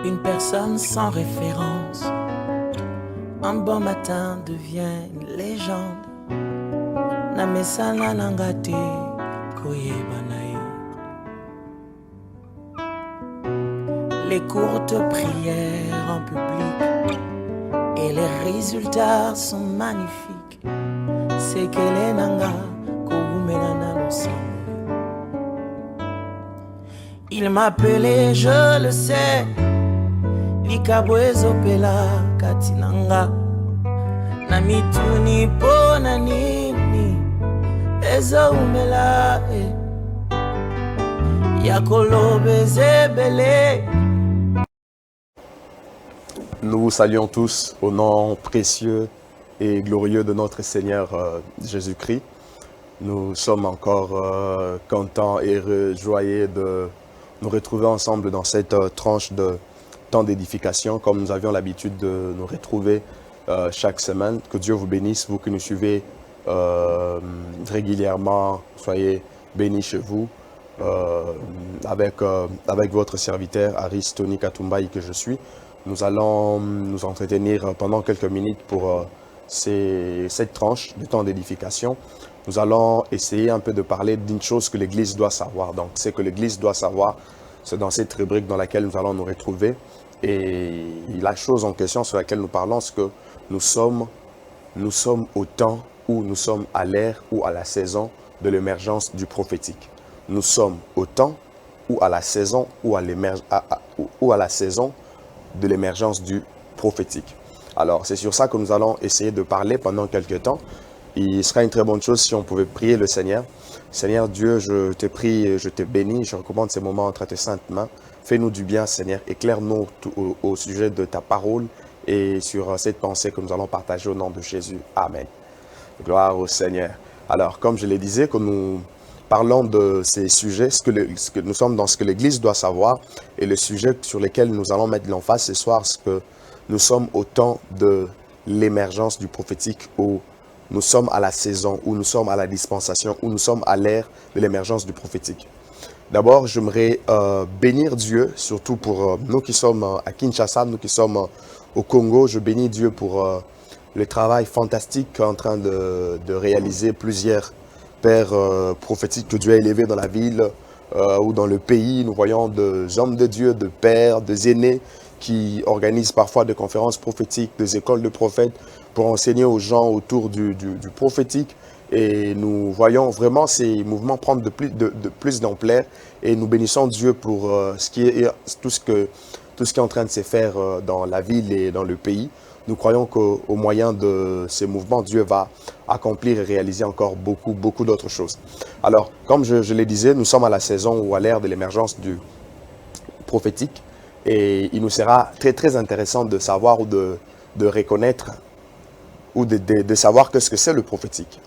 Une personne sans référence, un bon matin devient une légende. Namesana nangate koyebanae. Les courtes prières en public et les résultats sont magnifiques. C'est qu'elle est nanga koumenana l'ensemble. Il m'appelait, je le sais, Likabwezo pela katinanga. Namituni pona nini ezo umela yakolobe zebele. Nous vous saluons tous au nom précieux et glorieux de notre Seigneur Jésus-Christ. Nous sommes encore contents et joyeux de nous retrouver ensemble dans cette tranche de temps d'édification, comme nous avions l'habitude de nous retrouver chaque semaine. Que Dieu vous bénisse, vous qui nous suivez régulièrement. Soyez bénis chez vous avec votre serviteur Aris Tony Katumbaï que je suis. Nous allons nous entretenir pendant quelques minutes pour cette tranche de temps d'édification. Nous allons essayer un peu de parler d'une chose que l'Église doit savoir. Donc, ce que l'Église doit savoir, c'est dans cette rubrique dans laquelle nous allons nous retrouver. Et la chose en question sur laquelle nous parlons, c'est que nous sommes au temps où nous sommes à l'ère ou à la saison de l'émergence du prophétique. Nous sommes au temps ou à la saison ou à la saison de l'émergence du prophétique. Alors, c'est sur ça que nous allons essayer de parler pendant quelques temps. Il sera une très bonne chose si on pouvait prier le Seigneur. Seigneur Dieu, je te prie, je te bénis, je recommande ces moments entre tes saintes mains. Fais-nous du bien, Seigneur. Éclaire-nous au sujet de ta parole et sur cette pensée que nous allons partager au nom de Jésus. Amen. Gloire au Seigneur. Alors, comme je le disais, que nous parlons de ces sujets, ce que nous sommes dans ce que l'Église doit savoir, et le sujet sur lequel nous allons mettre l'emphase ce soir, c'est que nous sommes au temps de l'émergence du prophétique, où nous sommes à la saison, où nous sommes à la dispensation, où nous sommes à l'ère de l'émergence du prophétique. D'abord, j'aimerais bénir Dieu, surtout pour nous qui sommes à Kinshasa, nous qui sommes au Congo. Je bénis Dieu pour le travail fantastique qu'en train de réaliser plusieurs pères prophétiques que Dieu a élevés dans la ville ou dans le pays. Nous voyons des hommes de Dieu, de pères, des aînés qui organisent parfois des conférences prophétiques, des écoles de prophètes pour enseigner aux gens autour du prophétique. Et nous voyons vraiment ces mouvements prendre de plus d'ampleur et nous bénissons Dieu pour tout ce qui est en train de se faire dans la ville et dans le pays. Nous croyons qu'au moyen de ces mouvements, Dieu va accomplir et réaliser encore beaucoup d'autres choses. Alors, comme je le disais, nous sommes à la saison ou à l'ère de l'émergence du prophétique et il nous sera très intéressant de savoir ou de reconnaître ou de savoir ce que c'est le prophétique.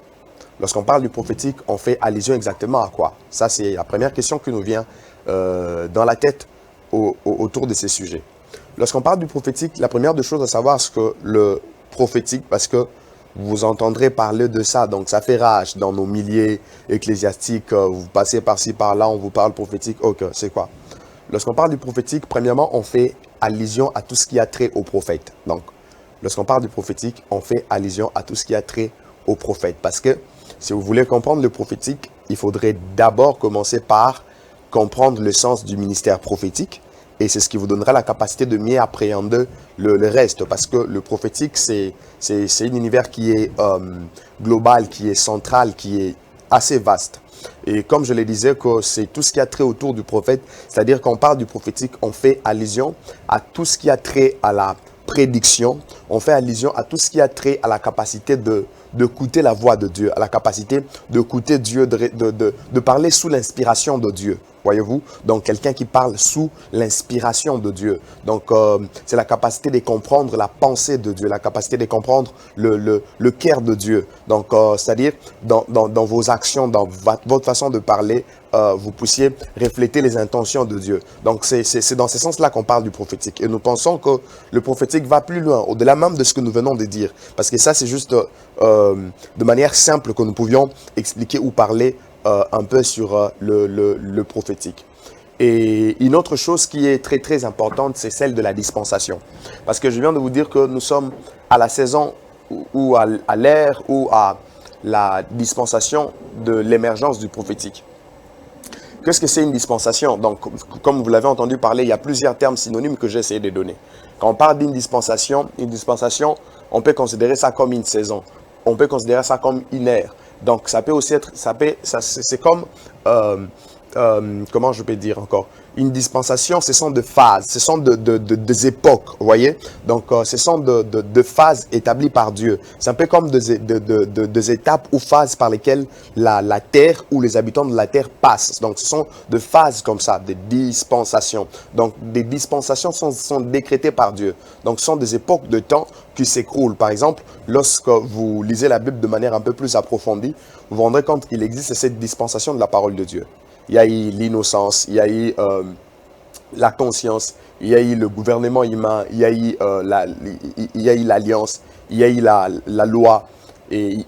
Lorsqu'on parle du prophétique, on fait allusion exactement à quoi? Ça, c'est la première question qui nous vient dans la tête autour de ces sujets. Lorsqu'on parle du prophétique, la première des choses à savoir, c'est que le prophétique, parce que vous entendrez parler de ça, donc ça fait rage dans nos milieux ecclésiastiques, vous passez par-ci, par-là, on vous parle prophétique, ok, c'est quoi? Lorsqu'on parle du prophétique, premièrement, on fait allusion à tout ce qui a trait au prophète. Donc, lorsqu'on parle du prophétique, on fait allusion à tout ce qui a trait au prophète. Parce que si vous voulez comprendre le prophétique, il faudrait d'abord commencer par comprendre le sens du ministère prophétique. Et c'est ce qui vous donnera la capacité de mieux appréhender le reste. Parce que le prophétique, c'est un univers qui est global, qui est central, qui est assez vaste. Et comme je le disais, que c'est tout ce qui a trait autour du prophète. C'est-à-dire qu'on parle du prophétique, on fait allusion à tout ce qui a trait à la prédiction. On fait allusion à tout ce qui a trait à la capacité d'écouter la voix de Dieu, à la capacité d'écouter Dieu, de parler sous l'inspiration de Dieu. Voyez-vous? Donc, quelqu'un qui parle sous l'inspiration de Dieu. Donc, c'est la capacité de comprendre la pensée de Dieu, la capacité de comprendre le cœur de Dieu. Donc, c'est-à-dire, dans vos actions, dans votre façon de parler, vous puissiez refléter les intentions de Dieu. Donc, c'est dans ce sens-là qu'on parle du prophétique. Et nous pensons que le prophétique va plus loin, au-delà même de ce que nous venons de dire. Parce que ça, c'est juste de manière simple que nous pouvions expliquer ou parler un peu sur le prophétique. Et une autre chose qui est très très importante, c'est celle de la dispensation. Parce que je viens de vous dire que nous sommes à la saison ou à l'ère ou à la dispensation de l'émergence du prophétique. Qu'est-ce que c'est une dispensation? Donc, comme vous l'avez entendu parler, il y a plusieurs termes synonymes que j'ai essayé de donner. Quand on parle d'une dispensation, on peut considérer ça comme une saison. On peut considérer ça comme une ère. Donc, ça peut aussi être, c'est comme, comment je peux dire encore? Une dispensation, ce sont des phases, ce sont des époques, vous voyez? Donc, ce sont de phases établies par Dieu. C'est un peu comme des étapes ou phases par lesquelles la terre ou les habitants de la terre passent. Donc, ce sont des phases comme ça, des dispensations. Donc, des dispensations sont décrétées par Dieu. Donc, ce sont des époques de temps qui s'écroulent. Par exemple, lorsque vous lisez la Bible de manière un peu plus approfondie, vous vous rendrez compte qu'il existe cette dispensation de la parole de Dieu. Il y a eu l'innocence, il y a eu la conscience, il y a eu le gouvernement humain, il y a eu l'alliance, il y a eu la loi. Et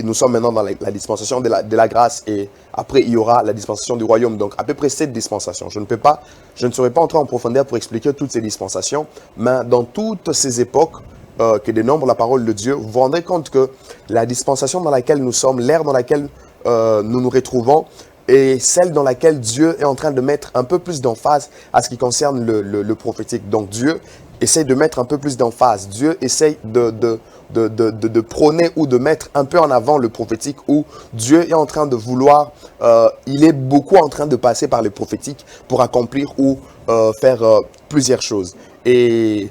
nous sommes maintenant dans la dispensation de la grâce et après il y aura la dispensation du royaume. Donc à peu près 7 dispensations. Je ne serai pas entré en profondeur pour expliquer toutes ces dispensations, mais dans toutes ces époques que dénombre la parole de Dieu, vous vous rendrez compte que la dispensation dans laquelle nous sommes, l'ère dans laquelle nous nous retrouvons, et celle dans laquelle Dieu est en train de mettre un peu plus d'emphase à ce qui concerne le prophétique. Donc Dieu essaie de mettre un peu plus d'emphase. Dieu essaie de prôner ou de mettre un peu en avant le prophétique, où Dieu est en train de vouloir, il est beaucoup en train de passer par le prophétique pour accomplir ou faire plusieurs choses. Et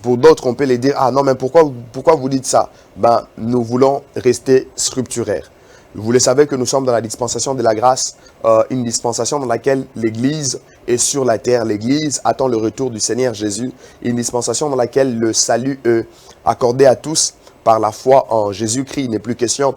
pour d'autres, on peut les dire, ah non, mais pourquoi vous dites ça? Ben, nous voulons rester scripturaires. Vous le savez que nous sommes dans la dispensation de la grâce, une dispensation dans laquelle l'Église est sur la terre. L'Église attend le retour du Seigneur Jésus. Une dispensation dans laquelle le salut est accordé à tous par la foi en Jésus-Christ. Il n'est plus question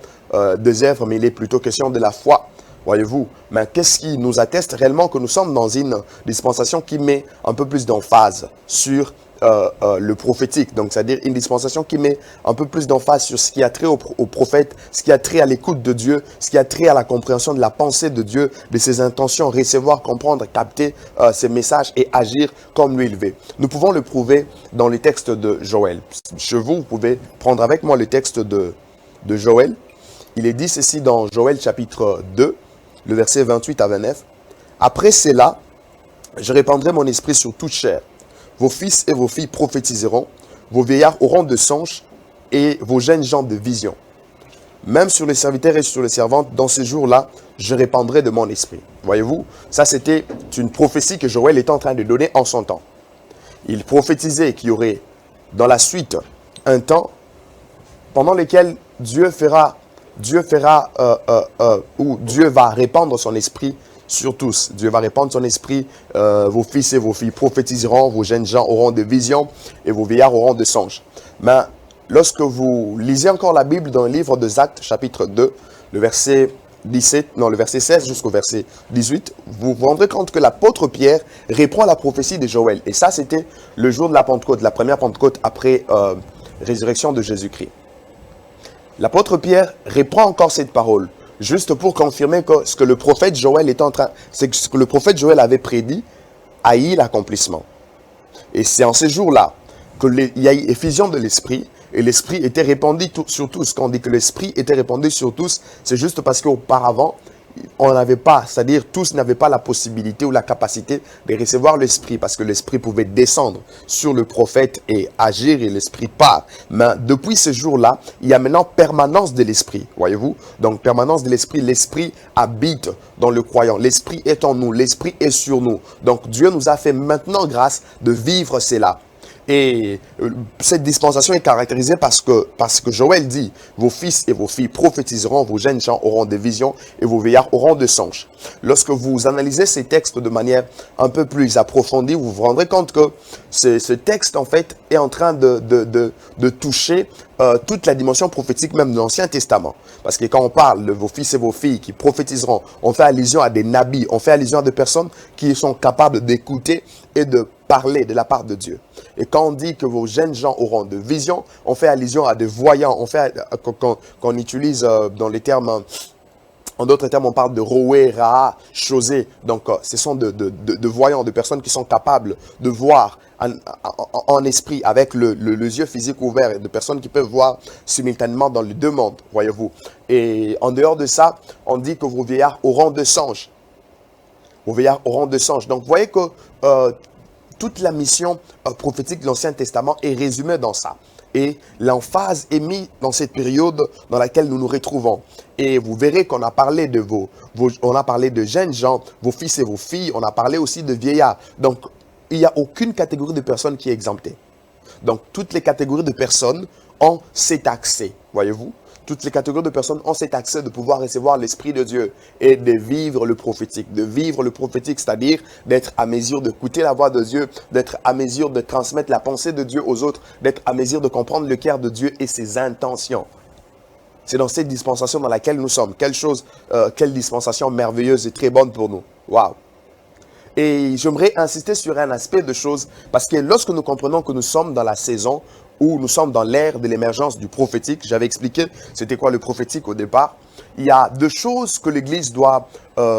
des œuvres, mais il est plutôt question de la foi. Voyez-vous, mais qu'est-ce qui nous atteste réellement que nous sommes dans une dispensation qui met un peu plus d'emphase sur le prophétique, donc c'est-à-dire une dispensation qui met un peu plus d'emphase sur ce qui a trait au prophète, ce qui a trait à l'écoute de Dieu, ce qui a trait à la compréhension de la pensée de Dieu, de ses intentions, recevoir, comprendre, capter ses messages et agir comme lui il veut. Nous pouvons le prouver dans les textes de Joël. Chez vous, vous pouvez prendre avec moi le texte de Joël. Il est dit ceci dans Joël chapitre 2, le verset 28 à 29. « Après cela, je répandrai mon esprit sur toute chair. Vos fils et vos filles prophétiseront, vos vieillards auront de songes et vos jeunes gens de visions. Même sur les serviteurs et sur les servantes, dans ces jours-là, je répandrai de mon esprit. » Voyez-vous, ça c'était une prophétie que Joël était en train de donner en son temps. Il prophétisait qu'il y aurait dans la suite un temps pendant lequel Dieu va répandre son esprit sur tous. Dieu va répandre son esprit, vos fils et vos filles prophétiseront, vos jeunes gens auront des visions et vos vieillards auront des songes. Mais lorsque vous lisez encore la Bible dans le livre des Actes, chapitre 2, le verset 16 jusqu'au verset 18, vous vous rendrez compte que l'apôtre Pierre reprend la prophétie de Joël. Et ça, c'était le jour de la Pentecôte, la première Pentecôte après résurrection de Jésus-Christ. L'apôtre Pierre reprend encore cette parole, juste pour confirmer que ce que le prophète Joël ce que le prophète Joël avait prédit a eu l'accomplissement. Et c'est en ces jours-là qu'il y a eu effusion de l'esprit, et l'esprit était répandu sur tous. Quand on dit que l'esprit était répandu sur tous, c'est juste parce qu'auparavant, on n'avait pas, c'est-à-dire tous n'avaient pas la possibilité ou la capacité de recevoir l'esprit, parce que l'esprit pouvait descendre sur le prophète et agir, et l'esprit part. Mais depuis ce jour-là, il y a maintenant permanence de l'esprit, voyez-vous. Donc permanence de l'esprit, l'esprit habite dans le croyant, l'esprit est en nous, l'esprit est sur nous. Donc Dieu nous a fait maintenant grâce de vivre cela. Et cette dispensation est caractérisée parce que Joël dit, vos fils et vos filles prophétiseront, vos jeunes gens auront des visions et vos vieillards auront des songes. Lorsque vous analysez ces textes de manière un peu plus approfondie, vous vous rendrez compte que ce texte en fait est en train de toucher toute la dimension prophétique même de l'Ancien Testament. Parce que quand on parle de vos fils et vos filles qui prophétiseront, on fait allusion à des nabis, on fait allusion à des personnes qui sont capables d'écouter et de parler de la part de Dieu. Et quand on dit que vos jeunes gens auront de visions, on fait allusion à des voyants, on utilise dans les termes En d'autres termes, on parle de roé, raa, chosé. Donc, ce sont de voyants, de personnes qui sont capables de voir en esprit, avec le yeux physique ouvert, et de personnes qui peuvent voir simultanément dans les deux mondes, voyez-vous. Et en dehors de ça, on dit que vos vieillards auront de songes. Vos vieillards auront de songes. Donc, vous voyez que toute la mission prophétique de l'Ancien Testament est résumée dans ça. Et l'emphase est mise dans cette période dans laquelle nous nous retrouvons. Et vous verrez qu'on a parlé de on a parlé de jeunes gens, vos fils et vos filles, on a parlé aussi de vieillards. Donc, il n'y a aucune catégorie de personnes qui est exemptée. Donc, toutes les catégories de personnes ont cet accès, voyez-vous. Toutes les catégories de personnes ont cet accès de pouvoir recevoir l'Esprit de Dieu et de vivre le prophétique. De vivre le prophétique, c'est-à-dire d'être à mesure d'écouter la voix de Dieu, d'être à mesure de transmettre la pensée de Dieu aux autres, d'être à mesure de comprendre le cœur de Dieu et ses intentions. C'est dans cette dispensation dans laquelle nous sommes. Quelle dispensation merveilleuse et très bonne pour nous. Waouh! Et j'aimerais insister sur un aspect de choses, parce que lorsque nous comprenons que nous sommes dans la saison où nous sommes dans l'ère de l'émergence du prophétique, j'avais expliqué c'était quoi le prophétique au départ, il y a deux choses que l'Église doit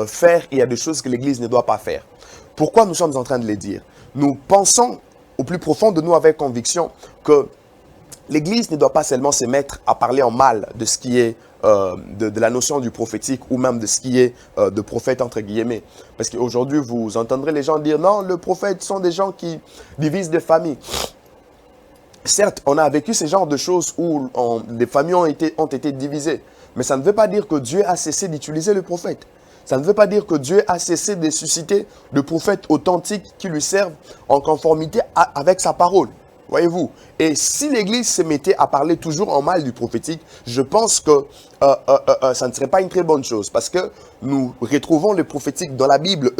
faire et il y a deux choses que l'Église ne doit pas faire. Pourquoi nous sommes en train de les dire? Nous pensons au plus profond de nous avec conviction que l'Église ne doit pas seulement se mettre à parler en mal de ce qui est de la notion du prophétique ou même de ce qui est de prophète entre guillemets. Parce qu'aujourd'hui, vous entendrez les gens dire non, le prophète sont des gens qui divisent des familles. Certes, on a vécu ce genre de choses où des familles ont été divisées. Mais ça ne veut pas dire que Dieu a cessé d'utiliser le prophète. Ça ne veut pas dire que Dieu a cessé de susciter de prophètes authentiques qui lui servent en conformité avec sa parole. Voyez-vous, et si l'Église se mettait à parler toujours en mal du prophétique, je pense que ça ne serait pas une très bonne chose. Parce que nous retrouvons le prophétique dans la Bible.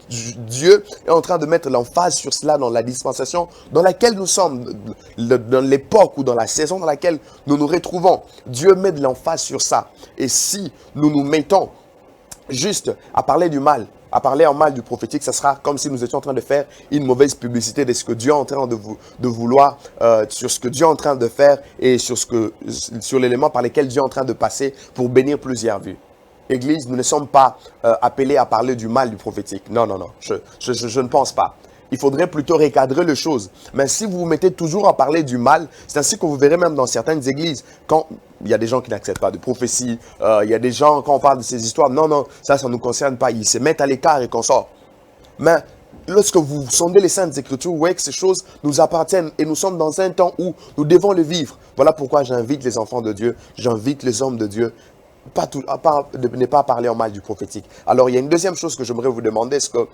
Dieu est en train de mettre l'emphase sur cela dans la dispensation dans laquelle nous sommes, dans l'époque ou dans la saison dans laquelle nous nous retrouvons. Dieu met de l'emphase sur ça. Et si nous nous mettons juste à parler du mal, à parler en mal du prophétique, ça sera comme si nous étions en train de faire une mauvaise publicité de ce que Dieu est en train de vouloir, sur ce que Dieu est en train de faire et sur l'élément par lequel Dieu est en train de passer pour bénir plusieurs vies. Église, nous ne sommes pas appelés à parler du mal du prophétique. Non, non, non, je ne pense pas. Il faudrait plutôt recadrer les choses. Mais si vous vous mettez toujours à parler du mal, c'est ainsi que vous verrez même dans certaines églises, quand il y a des gens qui n'acceptent pas de prophétie, il y a des gens, quand on parle de ces histoires, non, non, ça ne nous concerne pas. Ils se mettent à l'écart et qu'on sort. Mais lorsque vous sondez les Saintes Écritures, vous voyez que ces choses nous appartiennent et nous sommes dans un temps où nous devons le vivre. Voilà pourquoi j'invite les enfants de Dieu, j'invite les hommes de Dieu, de ne pas parler en mal du prophétique. Alors, il y a une deuxième chose que j'aimerais vous demander, est-ce que...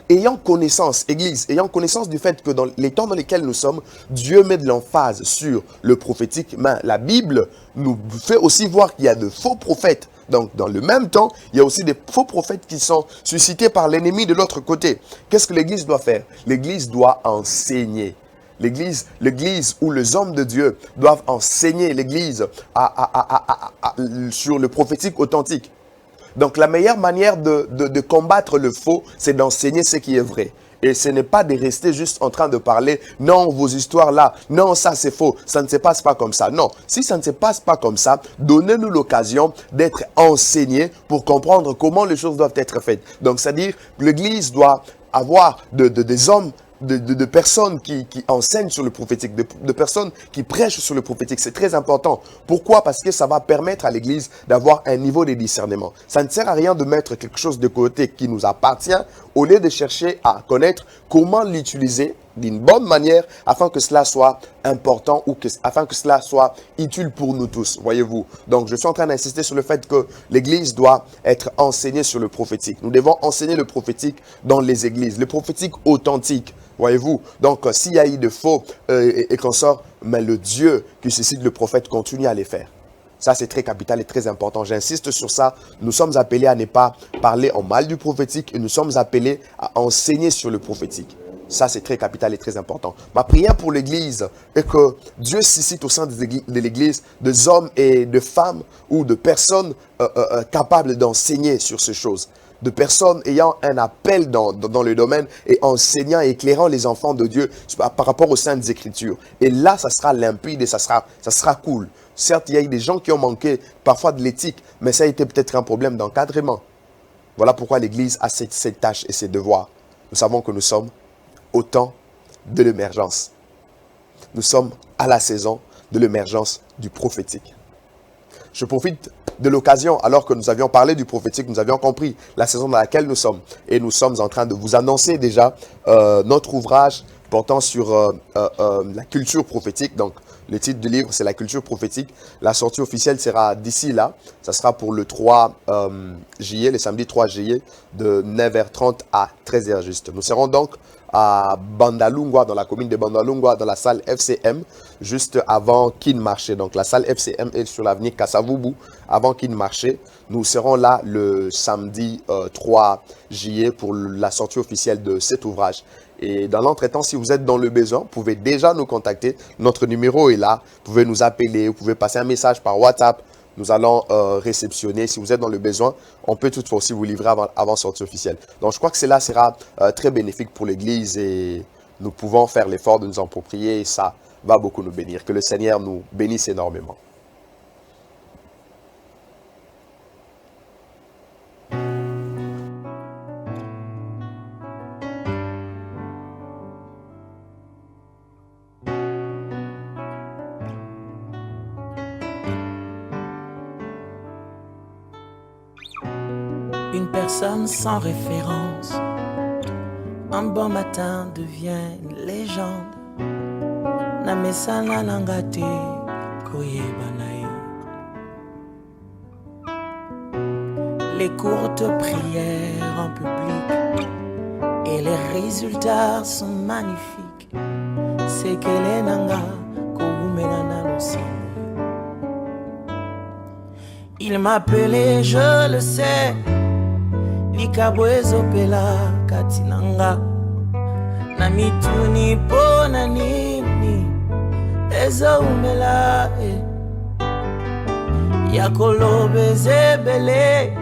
ayant connaissance, Église, ayant connaissance du fait que dans les temps dans lesquels nous sommes, Dieu met de l'emphase sur le prophétique, mais la Bible nous fait aussi voir qu'il y a de faux prophètes. Donc, dans le même temps, il y a aussi des faux prophètes qui sont suscités par l'ennemi de l'autre côté. Qu'est-ce que l'Église doit faire? L'Église doit enseigner. L'Église où les hommes de Dieu doivent enseigner l'Église sur le prophétique authentique. Donc, la meilleure manière de combattre le faux, c'est d'enseigner ce qui est vrai. Et ce n'est pas de rester juste en train de parler, non, vos histoires là, non, ça c'est faux, ça ne se passe pas comme ça. Non, si ça ne se passe pas comme ça, donnez-nous l'occasion d'être enseignés pour comprendre comment les choses doivent être faites. Donc, c'est-à-dire que l'Église doit avoir des hommes, de personnes qui enseignent sur le prophétique, de personnes qui prêchent sur le prophétique. C'est très important. Pourquoi? Parce que ça va permettre à l'Église d'avoir un niveau de discernement. Ça ne sert à rien de mettre quelque chose de côté qui nous appartient au lieu de chercher à connaître comment l'utiliser d'une bonne manière afin que cela soit important ou afin que cela soit utile pour nous tous, voyez-vous. Donc, je suis en train d'insister sur le fait que l'Église doit être enseignée sur le prophétique. Nous devons enseigner le prophétique dans les églises, le prophétique authentique, voyez-vous. Donc, s'il y a eu de faux et qu'on sort, mais le Dieu qui suscite le prophète continue à les faire. Ça, c'est très capital et très important. J'insiste sur ça. Nous sommes appelés à ne pas parler en mal du prophétique et nous sommes appelés à enseigner sur le prophétique. Ça, c'est très capital et très important. Ma prière pour l'Église est que Dieu suscite au sein de l'Église des hommes et de femmes ou de personnes capables d'enseigner sur ces choses. de personnes ayant un appel dans le domaine et enseignant et éclairant les enfants de Dieu par rapport aux Saintes Écritures. Et là, ça sera limpide et ça sera cool. Certes, il y a eu des gens qui ont manqué parfois de l'éthique, mais ça a été peut-être un problème d'encadrement. Voilà pourquoi l'Église a cette tâche et ses devoirs. Nous savons que nous sommes au temps de l'émergence. Nous sommes à la saison de l'émergence du prophétique. Je profite de l'occasion, alors que nous avions parlé du prophétique, nous avions compris la saison dans laquelle nous sommes. Et nous sommes en train de vous annoncer déjà notre ouvrage portant sur la culture prophétique. Donc, le titre du livre, c'est la culture prophétique. La sortie officielle sera d'ici là. Ça sera pour le 3 juillet, le samedi 3 juillet, de 9h30 à 13h juste. Nous serons donc à Bandalungwa, dans la commune de Bandalungwa, dans la salle FCM, juste avant Kinmarché. Donc la salle FCM est sur l'avenue Kassavubu, avant Kinmarché. Nous serons là le samedi 3 juillet pour la sortie officielle de cet ouvrage. Et dans l'entretemps, si vous êtes dans le besoin, vous pouvez déjà nous contacter. Notre numéro est là. Vous pouvez nous appeler, vous pouvez passer un message par WhatsApp. Nous allons réceptionner. Si vous êtes dans le besoin, on peut toutefois aussi vous livrer avant sortie officielle. Donc, je crois que cela sera très bénéfique pour l'Église et nous pouvons faire l'effort de nous en approprier et ça va beaucoup nous bénir. Que le Seigneur nous bénisse énormément. Une personne sans référence, un bon matin devient une légende. Namesana nangate koyebanae. Les courtes prières en public et les résultats sont magnifiques. C'est que les nanga koumenana l'océan. Il m'appelait, je le sais. Likabwezo pela katinanga na mituni pona nini ezo umela yakolobe zebele